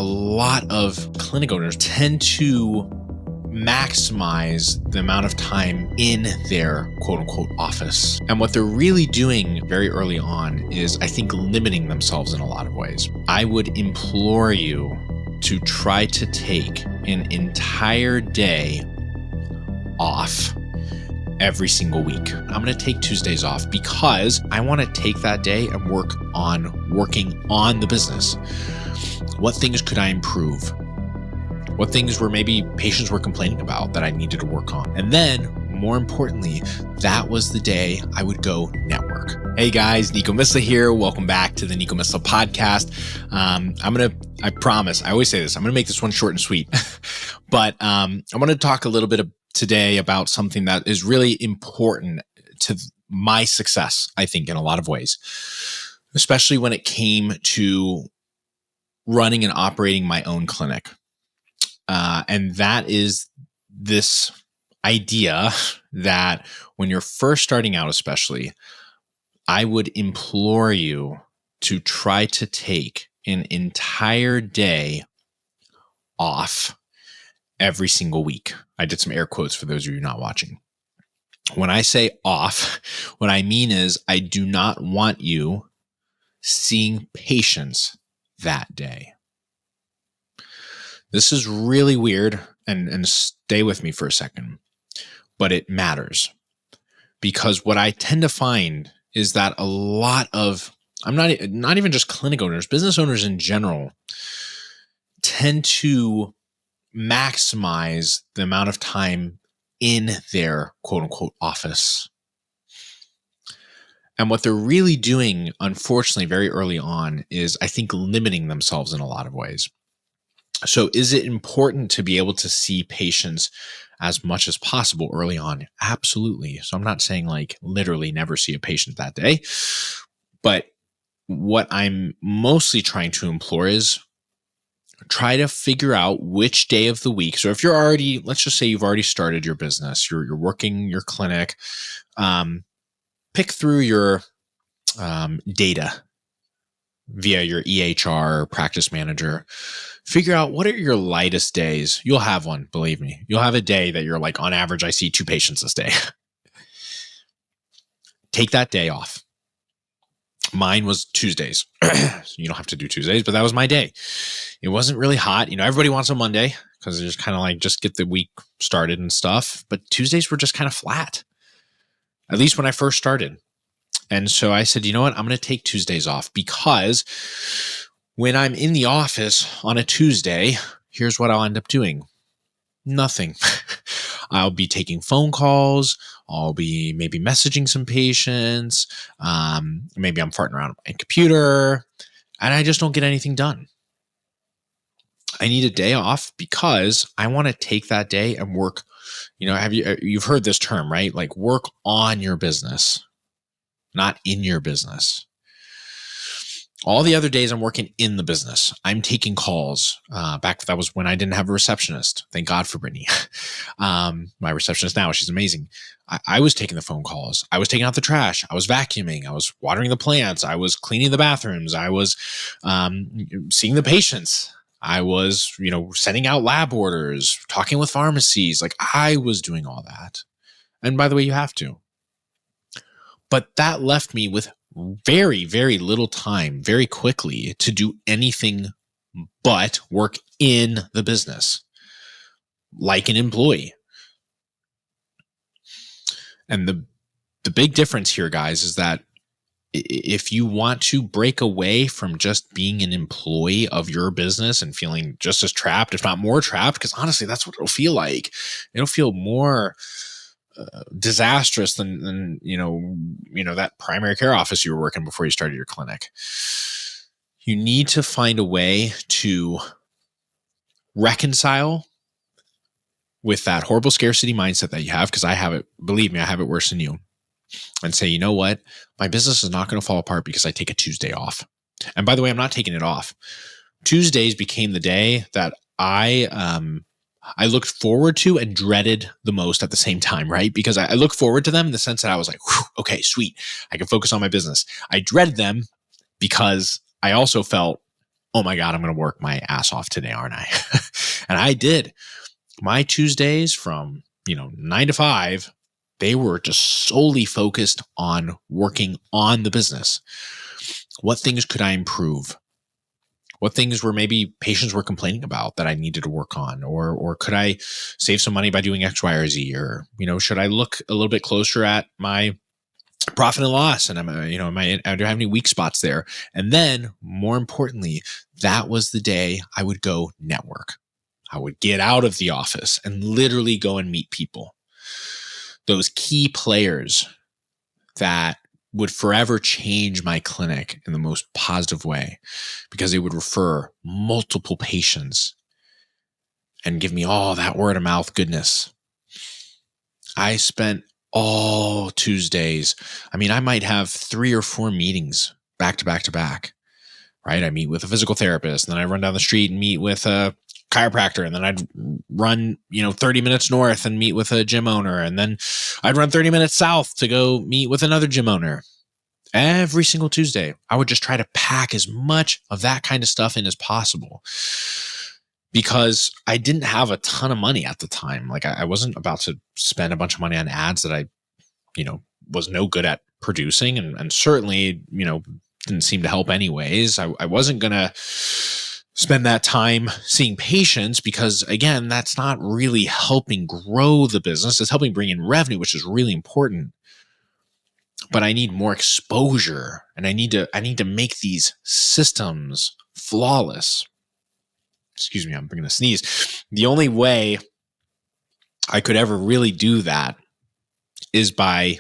lot of clinic owners tend to maximize the amount of time in their quote unquote office. And what they're really doing very early on is, I think, limiting themselves in a lot of ways. I would implore you to try to take an entire day off every single week. I'm going to take Tuesdays off because I want to take that day and working on the business. What things could I improve? What things were maybe patients were complaining about that I needed to work on? And then, more importantly, that was the day I would go network. Hey guys, Nico Misleh here. Welcome back to the Nico Misleh Podcast. I promise, I always say this, I'm going to make this one short and sweet, but I want to talk a little bit today about something that is really important to my success, I think, in a lot of ways, especially when it came to running and operating my own clinic. And that is this idea that when you're first starting out, especially, I would implore you to try to take an entire day off every single week. I did some air quotes for those of you not watching. When I say off, what I mean is I do not want you seeing patients that day. This is really weird, and stay with me for a second, but it matters. Because what I tend to find is that a lot of, I'm not even just clinic owners, business owners in general, tend to maximize the amount of time in their quote unquote office. And what they're really doing, unfortunately, very early on is, I think, limiting themselves in a lot of ways. So is it important to be able to see patients as much as possible early on? Absolutely. So I'm not saying like literally never see a patient that day, but what I'm mostly trying to implore is try to figure out which day of the week. So if you're already, let's just say you've already started your business, you're working your clinic, pick through your data via your EHR practice manager. Figure out what are your lightest days. You'll have one, believe me. You'll have a day that you're like, on average, I see 2 patients this day. Take that day off. Mine was Tuesdays. So you don't have to do Tuesdays, but that was my day. It wasn't really hot. Everybody wants a Monday because they're just kind of like, just get the week started and stuff. But Tuesdays were just kind of flat, at least when I first started. And so I said, you know what? I'm going to take Tuesdays off because when I'm in the office on a Tuesday, here's what I'll end up doing. Nothing. I'll be taking phone calls. I'll be maybe messaging some patients. Maybe I'm farting around on my computer, and I just don't get anything done. I need a day off because I want to take that day and work. You've heard this term, right? Like work on your business, not in your business. All the other days I'm working in the business. I'm taking calls. That was when I didn't have a receptionist. Thank God for Brittany. My receptionist now, she's amazing. I was taking the phone calls. I was taking out the trash. I was vacuuming. I was watering the plants. I was cleaning the bathrooms. I was seeing the patients. I was, sending out lab orders, talking with pharmacies. Like I was doing all that. And by the way, you have to. But that left me with very, very little time very quickly to do anything but work in the business like an employee. And the big difference here, guys, is that if you want to break away from just being an employee of your business and feeling just as trapped, if not more trapped, because honestly, that's what it'll feel like. It'll feel more disastrous than that primary care office you were working before you started your clinic. You need to find a way to reconcile with that horrible scarcity mindset that you have, because I have it, believe me, I have it worse than you, and say, you know what? My business is not going to fall apart because I take a Tuesday off. And by the way, I'm not taking it off. Tuesdays became the day that I looked forward to and dreaded the most at the same time, right? Because I look forward to them in the sense that I was like, okay, sweet. I can focus on my business. I dreaded them because I also felt oh my God, I'm going to work my ass off today, aren't I? And I did. My Tuesdays from, 9 to 5, they were just solely focused on working on the business. What things could I improve? What things were maybe patients were complaining about that I needed to work on? Or could I save some money by doing X, Y, or Z? Or, should I look a little bit closer at my profit and loss? And do I have any weak spots there? And then more importantly, that was the day I would go network. I would get out of the office and literally go and meet people. Those key players that would forever change my clinic in the most positive way, because they would refer multiple patients and give me all that word of mouth goodness. I spent all Tuesdays. I might have 3 or 4 meetings back to back to back, right? I meet with a physical therapist, and then I run down the street and meet with a chiropractor, and then I'd run, 30 minutes north and meet with a gym owner, and then I'd run 30 minutes south to go meet with another gym owner. Every single Tuesday, I would just try to pack as much of that kind of stuff in as possible, because I didn't have a ton of money at the time. Like I wasn't about to spend a bunch of money on ads that I, was no good at producing, and certainly, didn't seem to help anyways. I wasn't going to spend that time seeing patients, because again, that's not really helping grow the business. It's helping bring in revenue, which is really important. But I need more exposure, and I need to make these systems flawless. Excuse me, I'm going to sneeze. The only way I could ever really do that is by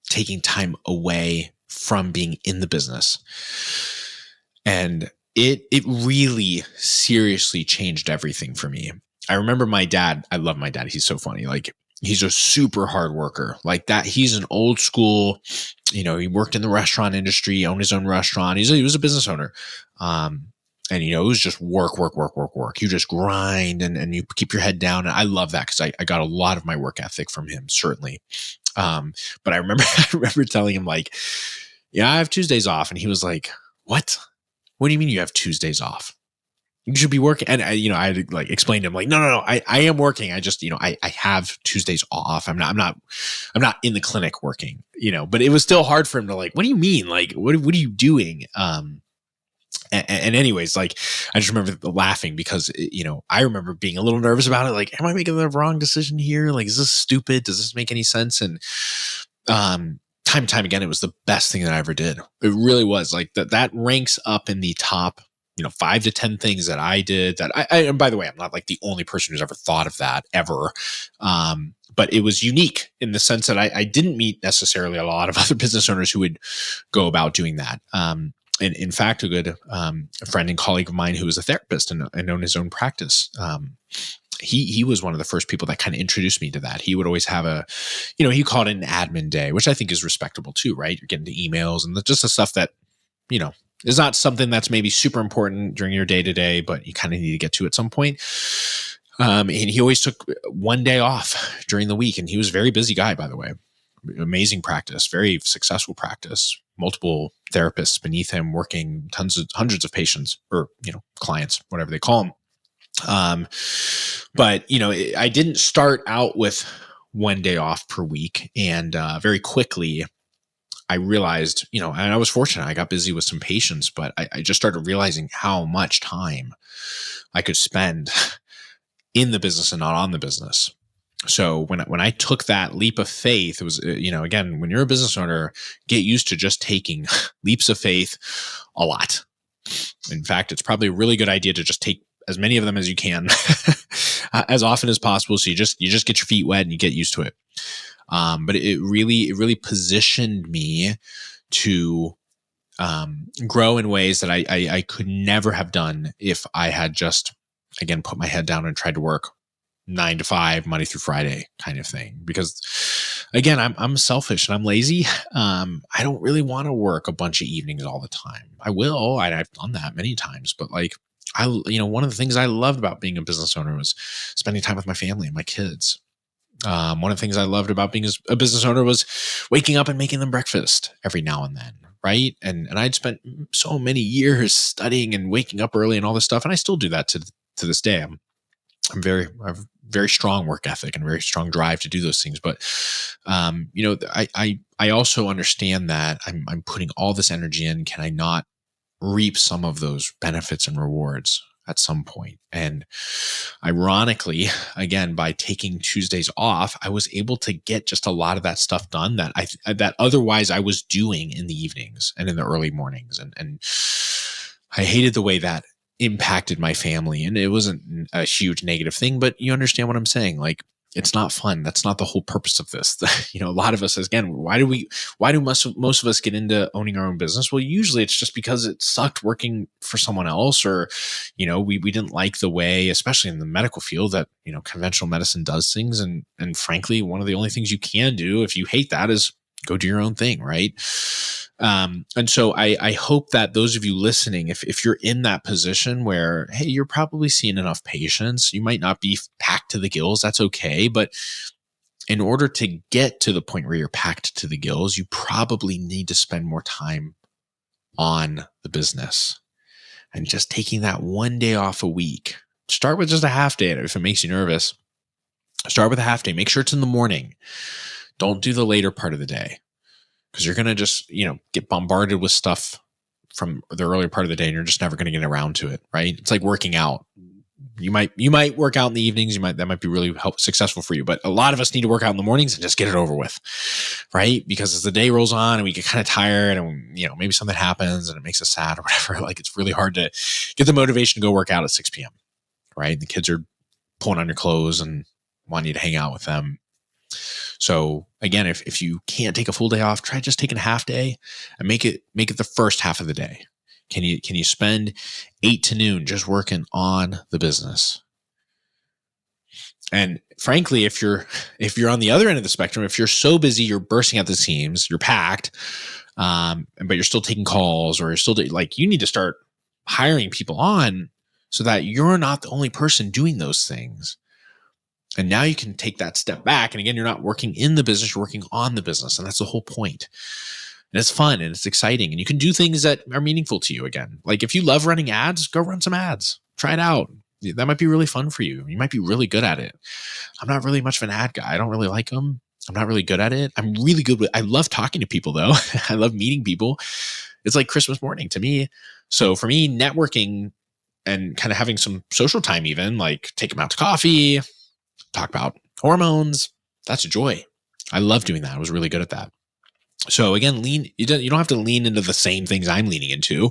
taking time away from being in the business. And it really seriously changed everything for me. I remember my dad. I love my dad. He's so funny. Like, he's a super hard worker like that. He's an old school, he worked in the restaurant industry, owned his own restaurant. He was a business owner. And, it was just work. You just grind and you keep your head down. And I love that, because I got a lot of my work ethic from him, certainly. But I remember telling him, like, I have Tuesdays off. And he was like, what? What do you mean you have Tuesdays off? You should be working. And I had to explain to him, like, no, I am working. I just, I have Tuesdays off. I'm not in the clinic working, but it was still hard for him to what do you mean? Like, what are you doing? And anyways, I just remember laughing, because, I remember being a little nervous about it. Like, am I making the wrong decision here? Like, is this stupid? Does this make any sense? And, time and time again, it was the best thing that I ever did. It really was. Like that ranks up in the top, 5 to 10 things that I did that and by the way, I'm not the only person who's ever thought of that ever. But it was unique in the sense that I didn't meet necessarily a lot of other business owners who would go about doing that. And in fact, a good friend and colleague of mine who was a therapist and owned his own practice, he was one of the first people that kind of introduced me to that. He would always have he called it an admin day, which I think is respectable too, right? You're getting to emails and just the stuff that, is not something that's maybe super important during your day to day, but you kind of need to get to at some point. And he always took one day off during the week, and he was a very busy guy, by the way. Amazing practice, very successful practice, multiple therapists beneath him working hundreds of patients or, clients, whatever they call them. But, I didn't start out with one day off per week. And very quickly, I realized, and I was fortunate. I got busy with some patients, but I just started realizing how much time I could spend in the business and not on the business. So when I took that leap of faith, it was, again, when you're a business owner, get used to just taking leaps of faith a lot. In fact, it's probably a really good idea to just take as many of them as you can as often as possible. So you just get your feet wet and you get used to it. But it really positioned me to grow in ways that I could never have done if I had just, again, put my head down and tried to work 9 to 5, Monday through Friday kind of thing. Because again, I'm selfish and I'm lazy. I don't really want to work a bunch of evenings all the time. I will, I've done that many times, but one of the things I loved about being a business owner was spending time with my family and my kids. One of the things I loved about being a business owner was waking up and making them breakfast every now and then, right? And I'd spent so many years studying and waking up early and all this stuff, and I still do that to this day. I have very strong work ethic and very strong drive to do those things. But I also understand that I'm putting all this energy in. Can I not reap some of those benefits and rewards at some point? And ironically, again, by taking Tuesdays off, I was able to get just a lot of that stuff done that otherwise I was doing in the evenings and in the early mornings. And I hated the way that impacted my family. And it wasn't a huge negative thing, but you understand what I'm saying. Like, it's not fun. That's not the whole purpose of this. A lot of us, again, why do most of us get into owning our own business? Well, usually it's just because it sucked working for someone else, or, we didn't like the way, especially in the medical field, that, conventional medicine does things. And frankly, one of the only things you can do if you hate that is go do your own thing. Right. And so I hope that those of you listening, if you're in that position where, hey, you're probably seeing enough patients, you might not be packed to the gills, that's okay. But in order to get to the point where you're packed to the gills, you probably need to spend more time on the business. And just taking that one day off a week, start with just a half day. If it makes you nervous, start with a half day. Make sure it's in the morning. Don't do the later part of the day, because you're going to just, get bombarded with stuff from the earlier part of the day, and you're just never going to get around to it, right? It's like working out. You might work out in the evenings. That might be really successful for you, but a lot of us need to work out in the mornings and just get it over with, right? Because as the day rolls on and we get kind of tired, and maybe something happens and it makes us sad or whatever, like, it's really hard to get the motivation to go work out at 6 p.m., right? The kids are pulling on your clothes and want you to hang out with them. So again, if you can't take a full day off, try just taking a half day and make it the first half of the day. Can you spend 8 to noon just working on the business? And frankly, if you're on the other end of the spectrum, if you're so busy, you're bursting at the seams, you're packed, but you're still taking calls, or you're still you need to start hiring people on so that you're not the only person doing those things. And now you can take that step back. And again, you're not working in the business, you're working on the business. And that's the whole point. And it's fun and it's exciting. And you can do things that are meaningful to you again. Like, if you love running ads, go run some ads. Try it out. That might be really fun for you. You might be really good at it. I'm not really much of an ad guy. I don't really like them. I'm not really good at it. I'm really good I love talking to people though. I love meeting people. It's like Christmas morning to me. So for me, networking and kind of having some social time, even like take them out to coffee, talk about hormones, that's a joy. I love doing that. I was really good at that. So again, you don't have to lean into the same things I'm leaning into,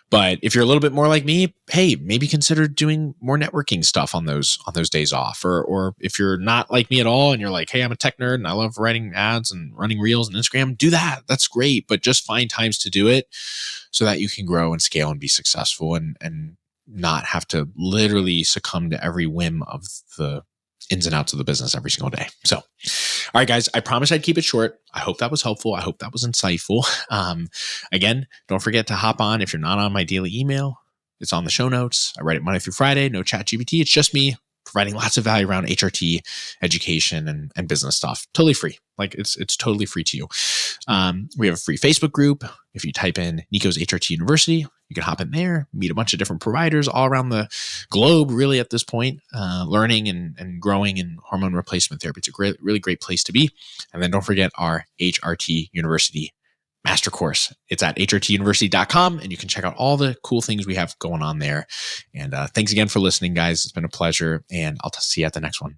but if you're a little bit more like me, hey, maybe consider doing more networking stuff on those days off. Or if you're not like me at all and you're like, hey, I'm a tech nerd and I love writing ads and running reels and Instagram, do that. That's great. But just find times to do it so that you can grow and scale and be successful and not have to literally succumb to every whim of the ins and outs of the business every single day. So, all right, guys, I promised I'd keep it short. I hope that was helpful. I hope that was insightful. Again, don't forget to hop on. If you're not on my daily email, it's on the show notes. I write it Monday through Friday, no ChatGPT. It's just me providing lots of value around HRT education and business stuff. Totally free. Like, it's totally free to you. We have a free Facebook group. If you type in Nico's HRT University, you can hop in there, meet a bunch of different providers all around the globe, really, at this point, learning and growing in hormone replacement therapy. It's a really great place to be. And then don't forget our HRT University master course. It's at hrtuniversity.com, and you can check out all the cool things we have going on there. And thanks again for listening, guys. It's been a pleasure, and I'll see you at the next one.